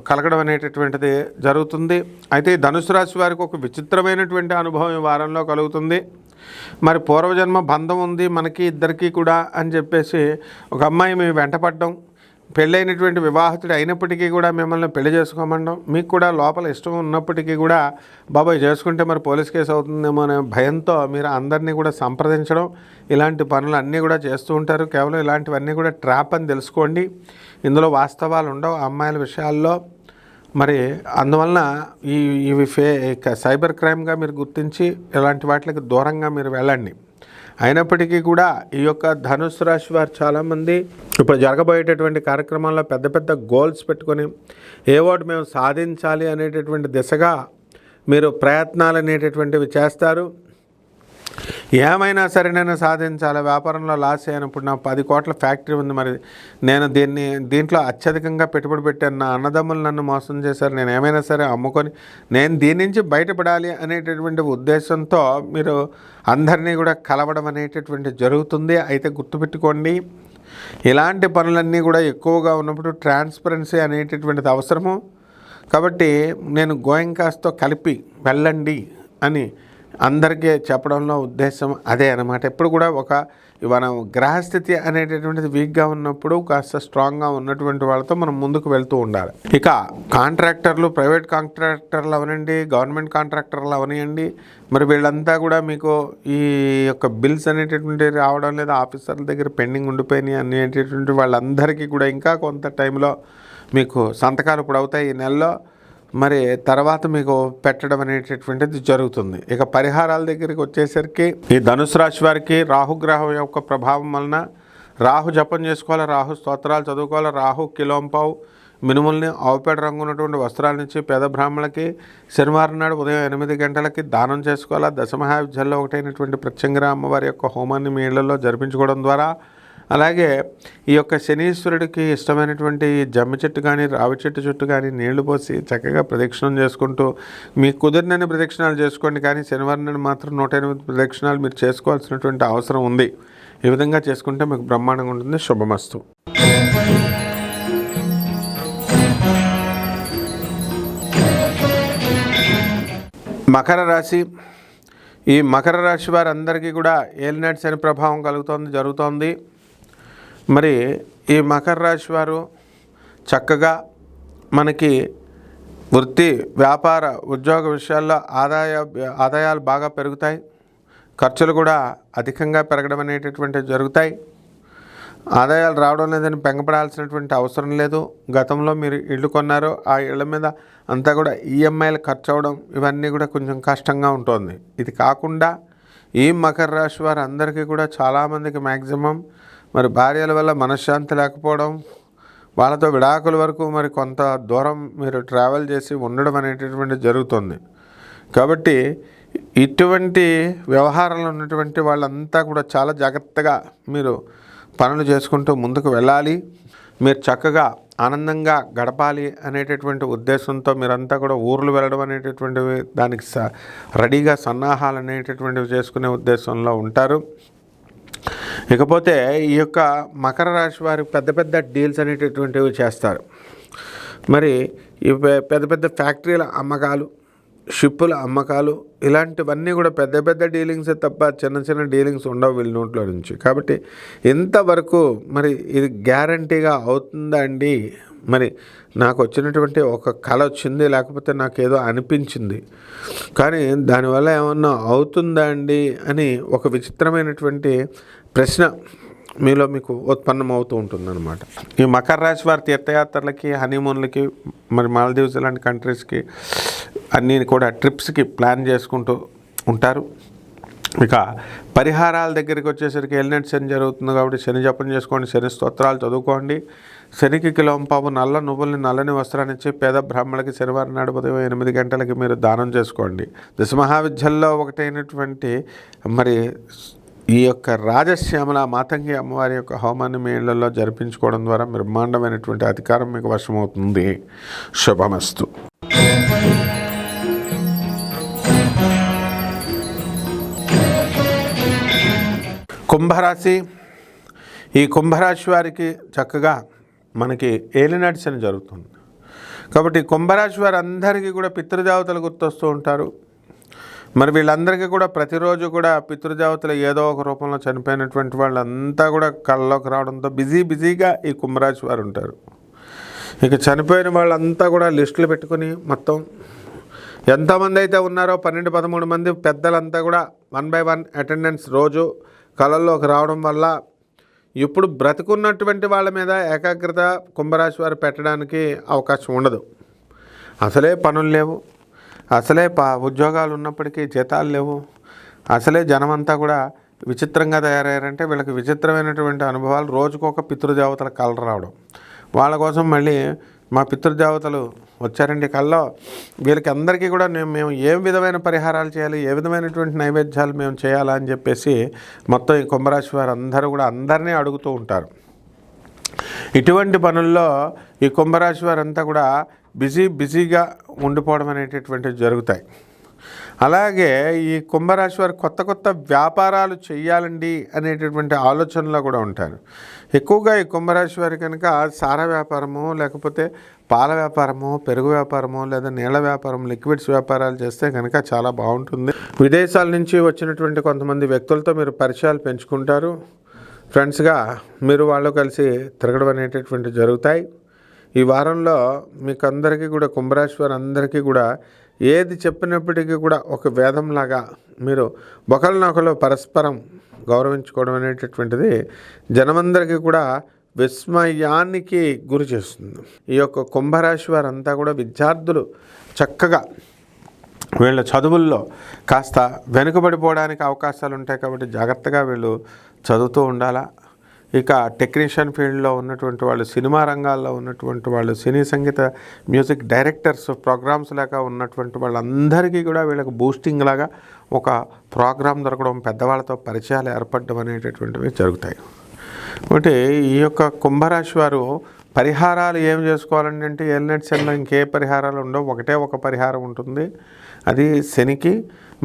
కలగడం అనేటటువంటిది జరుగుతుంది. అయితే ఈ ధనుస్సు రాశి వారికి ఒక విచిత్రమైనటువంటి అనుభవం ఈ వారంలో కలుగుతుంది. మరి పూర్వజన్మ బంధం ఉంది మనకి ఇద్దరికీ కూడా అని చెప్పేసి ఒక అమ్మాయి మీ వెంటపడడం, పెళ్ళైనటువంటి వివాహితుడు అయినప్పటికీ కూడా మిమ్మల్ని పెళ్లి చేసుకోమండం, మీకు కూడా లోపల ఇష్టం ఉన్నప్పటికీ కూడా బాబాయ్ చేసుకుంటే మరి పోలీస్ కేసు అవుతుందేమో అనే భయంతో మీరు అందరినీ కూడా సంప్రదించడం, ఇలాంటి పనులు అన్నీ కూడా చేస్తూ ఉంటారు. కేవలం ఇలాంటివన్నీ కూడా ట్రాప్ అని తెలుసుకోండి. ఇందులో వాస్తవాలు ఉండవు అమ్మాయిల విషయాల్లో. మరి అందువలన ఇవి సైబర్ క్రైమ్గా మీరు గుర్తించి ఇలాంటి వాటికి దూరంగా మీరు వెళ్ళండి. అయినప్పటికీ కూడా ఈ యొక్క ధనుస్సు రాశి వారు చాలామంది ఇప్పుడు జరగబోయేటటువంటి కార్యక్రమాల్లో పెద్ద గోల్స్ పెట్టుకొని ఏవోటి మేము సాధించాలి అనేటటువంటి దిశగా మీరు ప్రయత్నాలు అనేటటువంటివి చేస్తారు. ఏమైనా సరే నేను సాధించాలి, వ్యాపారంలో లాస్ అయినప్పుడు నా 10 కోట్ల ఫ్యాక్టరీ ఉంది, మరి నేను దీంట్లో అత్యధికంగా పెట్టుబడి పెట్టాను, నా అన్నదమ్ములు నన్ను మోసం చేశారు, నేను ఏమైనా సరే అమ్ముకొని నేను దీని నుంచి బయటపడాలి అనేటటువంటి ఉద్దేశంతో మీరు అందరినీ కూడా కలవడం అనేటటువంటి జరుగుతుంది. అయితే గుర్తుపెట్టుకోండి, ఇలాంటి పనులన్నీ కూడా ఎక్కువగా ఉన్నప్పుడు ట్రాన్స్పరెన్సీ అనేటటువంటిది అవసరము. కాబట్టి నేను గోయంకాస్తో కలిపి వెళ్ళండి అని అందరికీ చెప్పడంలో ఉద్దేశం అదే అన్నమాట. ఎప్పుడు కూడా మనం గ్రహస్థితి అనేటటువంటిది వీక్గా ఉన్నప్పుడు కాస్త స్ట్రాంగ్గా ఉన్నటువంటి వాళ్ళతో మనం ముందుకు వెళ్తూ ఉండాలి. ఇక కాంట్రాక్టర్లు, ప్రైవేట్ కాంట్రాక్టర్లు అవనండి, గవర్నమెంట్ కాంట్రాక్టర్లు అవనియండి, మరి వీళ్ళంతా కూడా మీకు ఈ యొక్క బిల్స్ అనేటటువంటి రావడం లేదా ఆఫీసర్ల దగ్గర పెండింగ్ ఉండిపోయినాయి అనేటటువంటి వాళ్ళందరికీ కూడా ఇంకా కొంత టైంలో మీకు సంతకాలు ఇప్పుడు అవుతాయి ఈ నెలలో, మరి తర్వాత మీకు పెట్టడం అనేటటువంటిది జరుగుతుంది. ఇక పరిహారాల దగ్గరికి వచ్చేసరికి ఈ ధనుసు రాశి వారికి రాహుగ్రహం యొక్క ప్రభావం వలన రాహు జపం చేసుకోవాలి, రాహు స్తోత్రాలు చదువుకోవాలి, రాహు కిలోంపావు మినుముల్ని ఆవుపేట రంగు ఉన్నటువంటి వస్త్రాల నుంచి పేద బ్రాహ్మణులకి శనివారం నాడు ఉదయం 8 గంటలకి దానం చేసుకోవాలి. దశమహావిద్యల్లో ఒకటైనటువంటి ప్రత్యంగిర అమ్మవారి యొక్క హోమాన్ని మీ ఇళ్లలో జరిపించుకోవడం ద్వారా, అలాగే ఈ యొక్క శనీశ్వరుడికి ఇష్టమైనటువంటి జమ్మి చెట్టు కానీ రావి చెట్టు చుట్టూ కానీ నీళ్లు పోసి చక్కగా ప్రదక్షిణం చేసుకుంటూ మీకు కుదిరినన్ని ప్రదక్షిణాలు చేసుకోండి. కానీ శనివారం నాడు మాత్రం 108 ప్రదక్షిణాలు మీరు చేసుకోవాల్సినటువంటి అవసరం ఉంది. ఈ విధంగా చేసుకుంటే మీకు బ్రహ్మాండంగా ఉంటుంది. శుభమస్తు. మకర రాశి. ఈ మకర రాశి వారందరికీ కూడా ఏలినాటి శని ప్రభావం జరుగుతోంది. మరి ఈ మకర రాశి వారు చక్కగా మనకి వృత్తి, వ్యాపార, ఉద్యోగ విషయాల్లో ఆదాయాలు బాగా పెరుగుతాయి, ఖర్చులు కూడా అధికంగా పెరగడం అనేటటువంటివి జరుగుతాయి. ఆదాయాలు రావడం లేదని బెంగపడాల్సినటువంటి అవసరం లేదు. గతంలో మీరు ఇళ్ళు కొన్నారో ఆ ఇళ్ళ మీద అంతా కూడా ఈఎంఐలు ఖర్చు అవడం, ఇవన్నీ కూడా కొంచెం కష్టంగా ఉంటుంది. ఇది కాకుండా ఈ మకర రాశి వారు అందరికీ కూడా చాలామందికి మ్యాక్సిమం మరి భార్యల వల్ల మనశ్శాంతి లేకపోవడం, వాళ్ళతో విడాకుల వరకు మరి కొంత దూరం మీరు ట్రావెల్ చేసి ఉండడం అనేటటువంటిది జరుగుతుంది. కాబట్టి ఇటువంటి వ్యవహారాలు ఉన్నటువంటి వాళ్ళంతా కూడా చాలా జాగ్రత్తగా మీరు పనులు చేసుకుంటూ ముందుకు వెళ్ళాలి. మీరు చక్కగా ఆనందంగా గడపాలి అనేటటువంటి ఉద్దేశంతో మీరంతా కూడా ఊర్లు వెళ్ళడం అనేటటువంటివి, దానికి రెడీగా సన్నాహాలు అనేటటువంటివి చేసుకునే ఉద్దేశంలో ఉంటారు. ఇకపోతే ఈ యొక్క మకర రాశి వారి పెద్ద పెద్ద డీల్స్ అనేటటువంటివి చేస్తారు. మరి ఈ పెద్ద పెద్ద ఫ్యాక్టరీల అమ్మకాలు, షిప్పుల అమ్మకాలు, ఇలాంటివన్నీ కూడా పెద్ద పెద్ద డీలింగ్సే తప్ప చిన్న చిన్న డీలింగ్స్ ఉండవు వీళ్ళ నోట్లో నుంచి. కాబట్టి ఇంతవరకు మరి ఇది గ్యారంటీగా అవుతుందా అండి? మరి నాకు వచ్చినటువంటి ఒక కళ వచ్చింది, లేకపోతే నాకు ఏదో అనిపించింది, కానీ దానివల్ల ఏమన్నా అవుతుందా అండి అని ఒక విచిత్రమైనటువంటి ప్రశ్న మీకు ఉత్పన్నం అవుతూ ఉంటుందన్నమాట. ఈ మకర రాశి వారి తీర్థయాత్రలకి, హనీమూన్లకి, మరి మాల్దీవ్స్ లాంటి కంట్రీస్కి అన్నీ కూడా ట్రిప్స్కి ప్లాన్ చేసుకుంటూ ఉంటారు. ఇక పరిహారాల దగ్గరికి వచ్చేసరికి ఏలినాటి శని జరుగుతుంది కాబట్టి శని జపం చేసుకోండి, శని స్తోత్రాలు చదువుకోండి. శనికి కిలోంపావు నల్ల నువ్వుల్ని, నల్లని వస్త్రాన్ని ఇచ్చి పేద బ్రాహ్మణులకి శనివారం నాడు ఉదయం 8 గంటలకి మీరు దానం చేసుకోండి. దశమహావిద్యల్లో ఒకటైనటువంటి మరి ఈ యొక్క రాజశ్యామల మాతంగి అమ్మవారి యొక్క హోమాన్ని మీ ఇళ్లలో జరిపించుకోవడం ద్వారా బ్రహ్మాండమైనటువంటి అధికారం మీకు వశమవుతుంది. శుభమస్తు. కుంభరాశి. ఈ కుంభరాశి వారికి చక్కగా మనకి ఏలినాటి శని జరుగుతుంది కాబట్టి కుంభరాశి వారు అందరికీ కూడా పితృదేవతలు గుర్తొస్తూ ఉంటారు. మరి వీళ్ళందరికీ కూడా ప్రతిరోజు కూడా పితృదేవతలు ఏదో ఒక రూపంలో చనిపోయినటువంటి వాళ్ళంతా కూడా కళ్ళలోకి రావడంతో బిజీగా ఈ కుంభరాశి వారు ఉంటారు. ఇక చనిపోయిన వాళ్ళంతా కూడా లిస్టులు పెట్టుకుని మొత్తం ఎంతమంది అయితే ఉన్నారో 12-13 మంది పెద్దలంతా కూడా 1 by 1 అటెండెన్స్ రోజు కళల్లోకి రావడం వల్ల ఇప్పుడు బ్రతుకున్నటువంటి వాళ్ళ మీద ఏకాగ్రత కుంభరాశి వారు పెట్టడానికి అవకాశం ఉండదు. అసలే పనులు లేవు, అసలే ఉద్యోగాలు ఉన్నప్పటికీ జీతాలు లేవు, అసలే జనమంతా కూడా విచిత్రంగా తయారయ్యారంటే వీళ్ళకి విచిత్రమైనటువంటి అనుభవాలు. రోజుకొక పితృదేవతల కళ రావడం, వాళ్ళ కోసం మళ్ళీ మా పితృదేవతలు వచ్చారండి కల్లో, వీళ్ళకి అందరికీ కూడా మేము ఏ విధమైన పరిహారాలు చేయాలి, ఏ విధమైనటువంటి నైవేద్యాలు మేము చేయాలా అని చెప్పేసి మొత్తం ఈ కుంభరాశి వారు అందరూ కూడా అందరినీ అడుగుతూ ఉంటారు. ఇటువంటి పనుల్లో ఈ కుంభరాశి వారంతా కూడా బిజీగా ఉండిపోవడం అనేటటువంటివి జరుగుతాయి. అలాగే ఈ కుంభరాశి వారు కొత్త వ్యాపారాలు చేయాలండి అనేటటువంటి ఆలోచనలో కూడా ఉంటారు. ఎక్కువగా ఈ కుంభరాశి వారి కనుక సారా వ్యాపారము, లేకపోతే పాల వ్యాపారము, పెరుగు వ్యాపారము, లేదా నీళ్ళ వ్యాపారం, లిక్విడ్స్ వ్యాపారాలు చేస్తే కనుక చాలా బాగుంటుంది. విదేశాల నుంచి వచ్చినటువంటి కొంతమంది వ్యక్తులతో మీరు పరిచయాలు పెంచుకుంటారు. ఫ్రెండ్స్గా మీరు వాళ్ళు కలిసి తిరగడం అనేటటువంటి జరుగుతాయి. ఈ వారంలో మీకు అందరికీ కూడా కుంభరాశి వారు అందరికీ కూడా ఏది చెప్పినప్పటికీ కూడా ఒక వేదంలాగా మీరు ఒకరినొకరు పరస్పరం గౌరవించుకోవడం అనేటటువంటిది జనమందరికీ కూడా విస్మయానికి గురి చేస్తుంది. ఈ యొక్క కుంభరాశి వారంతా కూడా విద్యార్థులు చక్కగా వీళ్ళ చదువుల్లో కాస్త వెనుకబడిపోవడానికి అవకాశాలు ఉంటాయి. కాబట్టి జాగ్రత్తగా వీళ్ళు చదువుతూ ఉండాలా. ఇక టెక్నీషియన్ ఫీల్డ్లో ఉన్నటువంటి వాళ్ళు, సినిమా రంగాల్లో ఉన్నటువంటి వాళ్ళు, సినీ సంగీత మ్యూజిక్ డైరెక్టర్స్, ప్రోగ్రామ్స్ లాగా ఉన్నటువంటి వాళ్ళందరికీ కూడా వీళ్ళకి బూస్టింగ్ లాగా ఒక ప్రోగ్రాం దొరకడం, పెద్దవాళ్ళతో పరిచయాలు ఏర్పడడం అనేటటువంటివి జరుగుతాయి. కాబట్టి ఈ యొక్క కుంభరాశి వారు పరిహారాలు ఏం చేసుకోవాలంటే అంటే ఎల్నెట్ సెల్లో ఇంకే పరిహారాలు ఉండవు, ఒకటే ఒక పరిహారం ఉంటుంది. అది శనికి.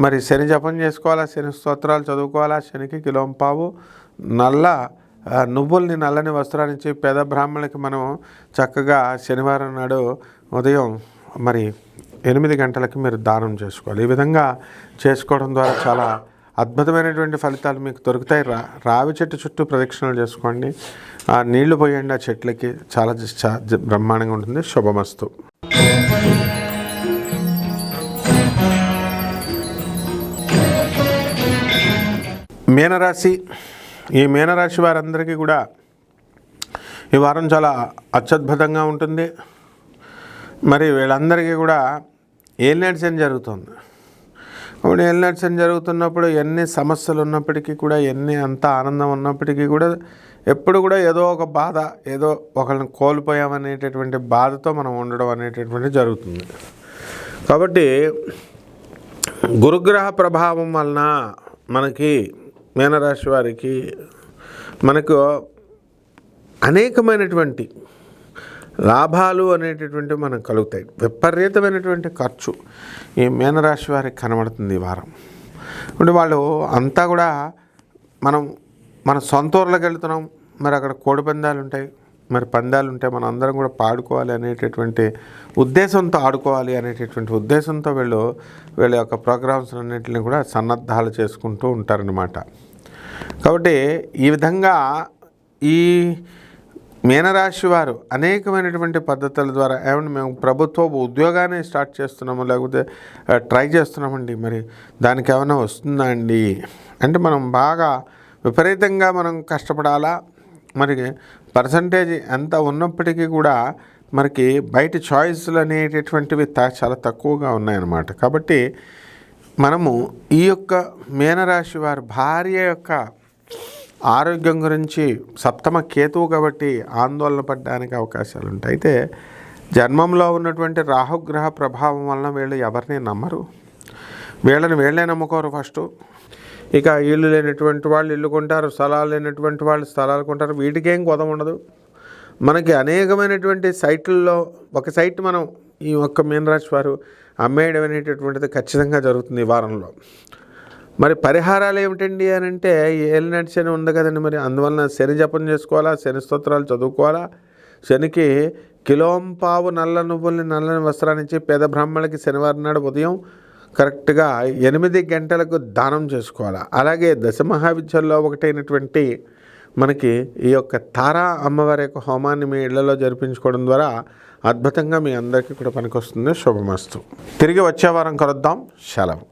మరి శని జపం చేసుకోవాలా, శని స్తోత్రాలు చదువుకోవాలా, శనికి కిలోంపావు నల్ల నువ్వుల్ని నల్లని వస్త్రాన్నిచ్చి పేద బ్రాహ్మణులకి మనం చక్కగా శనివారం నాడు ఉదయం మరి 8 గంటలకి మీరు దానం చేసుకోవాలి. ఈ విధంగా చేసుకోవడం ద్వారా చాలా అద్భుతమైనటువంటి ఫలితాలు మీకు దొరుకుతాయి. రావి చెట్టు చుట్టూ ప్రదక్షిణలు చేసుకోండి, ఆ నీళ్లు పోయండి ఆ చెట్లకి, చాలా బ్రహ్మాండంగా ఉంటుంది. శుభమస్తు. మీనరాశి. ఈ మీనరాశి వారందరికీ కూడా ఈ వారం చాలా అత్యద్భుతంగా ఉంటుంది. మరి వీళ్ళందరికీ కూడా ఏలినాటి శని జరుగుతుంది. ఇప్పుడు ఏలినాటి శని జరుగుతున్నప్పుడు ఎన్ని సమస్యలు ఉన్నప్పటికీ కూడా, అంత ఆనందం ఉన్నప్పటికీ కూడా ఎప్పుడు కూడా ఏదో ఒక బాధ, ఏదో ఒకరిని కోల్పోయామనేటటువంటి బాధతో మనం ఉండడం అనేటటువంటి జరుగుతుంది. కాబట్టి గురుగ్రహ ప్రభావం వలన మనకి మీనరాశి వారికి మనకు అనేకమైనటువంటి లాభాలు అనేటటువంటి మనకు కలుగుతాయి. విపరీతమైనటువంటి ఖర్చు ఈ మీనరాశి వారికి కనబడుతుంది ఈ వారం. అంటే వాళ్ళు అంతా కూడా మన సొంత ఊర్లోకి వెళ్తున్నాం, మరి అక్కడ కోడి పందాలు ఉంటాయి, మరి పందాలు ఉంటాయి, మనం అందరం కూడా పాడుకోవాలి అనేటటువంటి ఉద్దేశంతో, ఆడుకోవాలి అనేటటువంటి ఉద్దేశంతో వీళ్ళ యొక్క ప్రోగ్రామ్స్ అన్నింటినీ కూడా సన్నద్ధాలు చేసుకుంటూ ఉంటారనమాట. కాబట్టి ఈ విధంగా ఈ మీనరాశి వారు అనేకమైనటువంటి పద్ధతుల ద్వారా మేము ప్రభుత్వ ఉద్యోగాన్ని స్టార్ట్ చేస్తున్నాము, లేకపోతే ట్రై చేస్తున్నామండి, మరి దానికి ఏమైనా వస్తుందా అండి అంటే మనం బాగా విపరీతంగా మనం కష్టపడాలా. మరి పర్సంటేజ్ ఎంత ఉన్నప్పటికీ కూడా మనకి బయట చాయిస్లు అనేటటువంటివి చాలా తక్కువగా ఉన్నాయన్నమాట. కాబట్టి మనము ఈ యొక్క మీనరాశి వారి భార్య యొక్క ఆరోగ్యం గురించి సప్తమ కేతువు కాబట్టి ఆందోళన పడడానికి అవకాశాలు ఉంటాయి. అయితే జన్మంలో ఉన్నటువంటి రాహుగ్రహ ప్రభావం వలన వీళ్ళు ఎవరిని నమ్మరు, వీళ్ళే నమ్ముకోరు ఫస్ట్. ఇక ఇల్లు లేనటువంటి వాళ్ళు ఇల్లు కొంటారు, స్థలాలు లేనటువంటి వాళ్ళు స్థలాలు కొంటారు. వీటికేం కొదం ఉండదు. మనకి అనేకమైనటువంటి సైట్లలో ఒక సైట్ మనం ఈ ఒక్క మీనరాశి వారు అమ్మేయడం అనేటటువంటిది ఖచ్చితంగా జరుగుతుంది ఈ వారంలో. మరి పరిహారాలు ఏమిటండి అని అంటే ఏలినాటి శని ఉంది కదండి, మరి అందువలన శని జపం చేసుకోవాలా, శని స్తోత్రాలు చదువుకోవాలా, శనికి కిలోంపావు నల్ల నువ్వుల్ని నల్లని వస్త్రాన్నిచ్చి పేద బ్రాహ్మణులకి శనివారం నాడు ఉదయం కరెక్ట్గా 8 గంటలకు దానం చేసుకోవాలా. అలాగే దశమహావిద్యల్లో ఒకటైనటువంటి మనకి ఈ యొక్క తారా అమ్మవారి యొక్క హోమాన్ని మీ ఇళ్లలో జరిపించుకోవడం ద్వారా అద్భుతంగా మీ అందరికీ కూడా పనికొస్తుంది. శుభమస్తు. తిరిగి వచ్చే వారం కలుద్దాం. సెలవు.